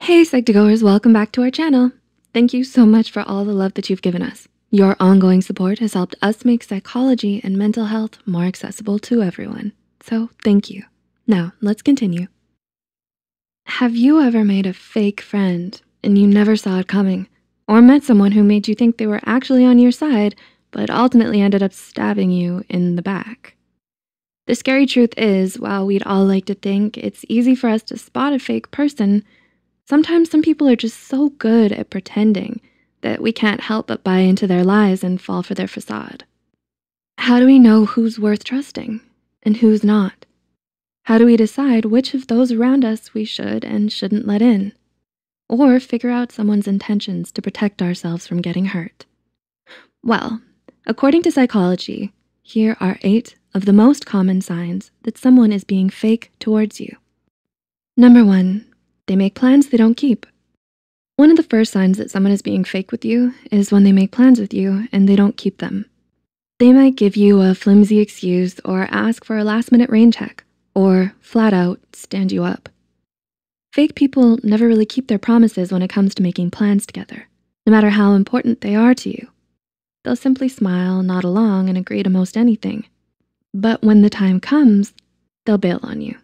Hey Psych2Goers, welcome back to our channel. Thank you so much for all the love that you've given us. Your ongoing support has helped us make psychology and mental health more accessible to everyone. So thank you. Now let's continue. Have you ever made a fake friend and you never saw it coming? Or met someone who made you think they were actually on your side, but ultimately ended up stabbing you in the back? The scary truth is, while we'd all like to think it's easy for us to spot a fake person, sometimes some people are just so good at pretending that we can't help but buy into their lies and fall for their facade. How do we know who's worth trusting and who's not? How do we decide which of those around us we should and shouldn't let in? Or figure out someone's intentions to protect ourselves from getting hurt? Well, according to psychology, here are 8 of the most common signs that someone is being fake towards you. Number 1, they make plans they don't keep. One of the first signs that someone is being fake with you is when they make plans with you and they don't keep them. They might give you a flimsy excuse or ask for a last-minute rain check or flat out stand you up. Fake people never really keep their promises when it comes to making plans together, no matter how important they are to you. They'll simply smile, nod along, and agree to most anything. But when the time comes, they'll bail on you.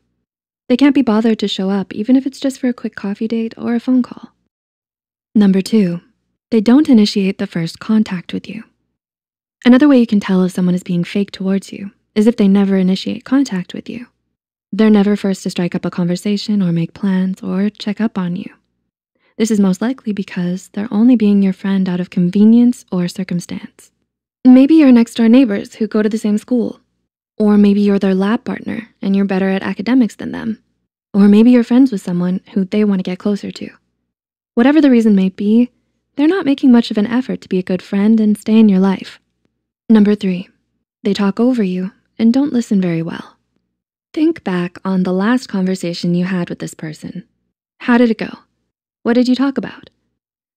They can't be bothered to show up, even if it's just for a quick coffee date or a phone call. Number 2, they don't initiate the first contact with you. Another way you can tell if someone is being fake towards you is if they never initiate contact with you. They're never first to strike up a conversation or make plans or check up on you. This is most likely because they're only being your friend out of convenience or circumstance. Maybe you're next-door neighbors who go to the same school. Or maybe you're their lab partner and you're better at academics than them. Or maybe you're friends with someone who they want to get closer to. Whatever the reason may be, they're not making much of an effort to be a good friend and stay in your life. Number 3, they talk over you and don't listen very well. Think back on the last conversation you had with this person. How did it go? What did you talk about?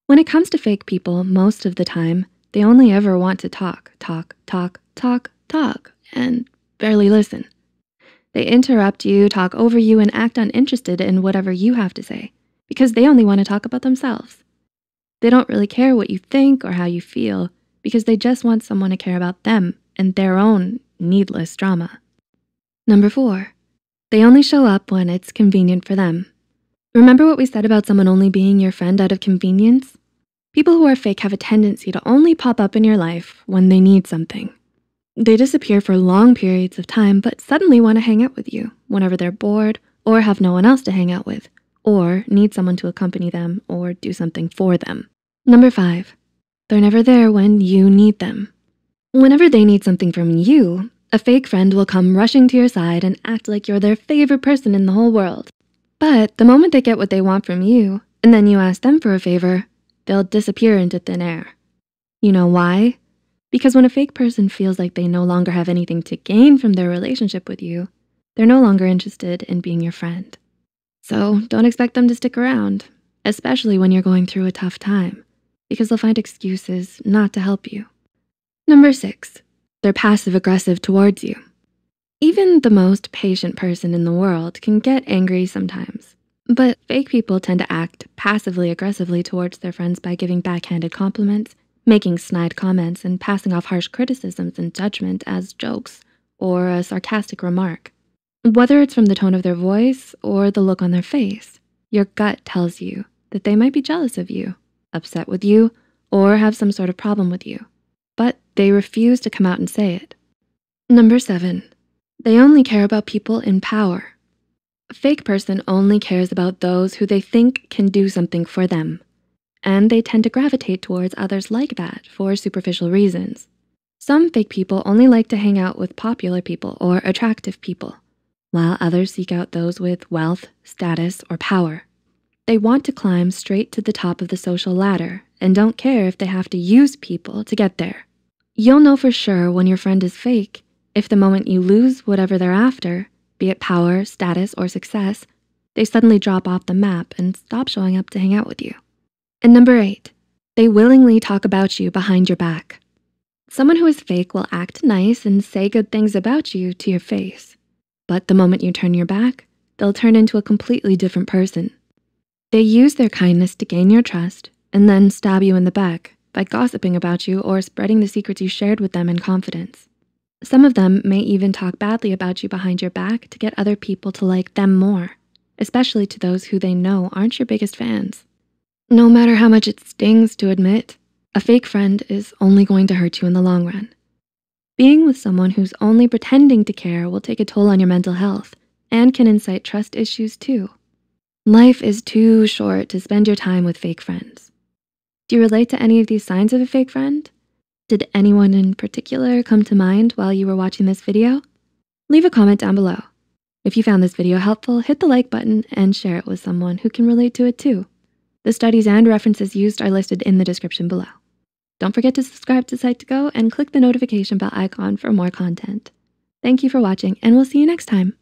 When it comes to fake people, most of the time, they only ever want to talk, and barely listen. They interrupt you, talk over you, and act uninterested in whatever you have to say because they only want to talk about themselves. They don't really care what you think or how you feel because they just want someone to care about them and their own needless drama. Number 4, they only show up when it's convenient for them. Remember what we said about someone only being your friend out of convenience? People who are fake have a tendency to only pop up in your life when they need something. They disappear for long periods of time, but suddenly want to hang out with you whenever they're bored or have no one else to hang out with, or need someone to accompany them or do something for them. Number 5, they're never there when you need them. Whenever they need something from you, a fake friend will come rushing to your side and act like you're their favorite person in the whole world. But the moment they get what they want from you, and then you ask them for a favor, they'll disappear into thin air. You know why? Because when a fake person feels like they no longer have anything to gain from their relationship with you, they're no longer interested in being your friend. So don't expect them to stick around, especially when you're going through a tough time, because they'll find excuses not to help you. Number 6, they're passive-aggressive towards you. Even the most patient person in the world can get angry sometimes, but fake people tend to act passively aggressively towards their friends by giving backhanded compliments, making snide comments, and passing off harsh criticisms and judgment as jokes or a sarcastic remark. Whether it's from the tone of their voice or the look on their face, your gut tells you that they might be jealous of you, upset with you, or have some sort of problem with you, but they refuse to come out and say it. Number 7, they only care about people in power. A fake person only cares about those who they think can do something for them, and they tend to gravitate towards others like that for superficial reasons. Some fake people only like to hang out with popular people or attractive people, while others seek out those with wealth, status, or power. They want to climb straight to the top of the social ladder and don't care if they have to use people to get there. You'll know for sure when your friend is fake if the moment you lose whatever they're after, be it power, status, or success, they suddenly drop off the map and stop showing up to hang out with you. And number 8, they willingly talk about you behind your back. Someone who is fake will act nice and say good things about you to your face, but the moment you turn your back, they'll turn into a completely different person. They use their kindness to gain your trust and then stab you in the back by gossiping about you or spreading the secrets you shared with them in confidence. Some of them may even talk badly about you behind your back to get other people to like them more, especially to those who they know aren't your biggest fans. No matter how much it stings to admit, a fake friend is only going to hurt you in the long run. Being with someone who's only pretending to care will take a toll on your mental health and can incite trust issues too. Life is too short to spend your time with fake friends. Do you relate to any of these signs of a fake friend? Did anyone in particular come to mind while you were watching this video? Leave a comment down below. If you found this video helpful, hit the like button and share it with someone who can relate to it too. The studies and references used are listed in the description below. Don't forget to subscribe to Psych2Go and click the notification bell icon for more content. Thank you for watching, and we'll see you next time.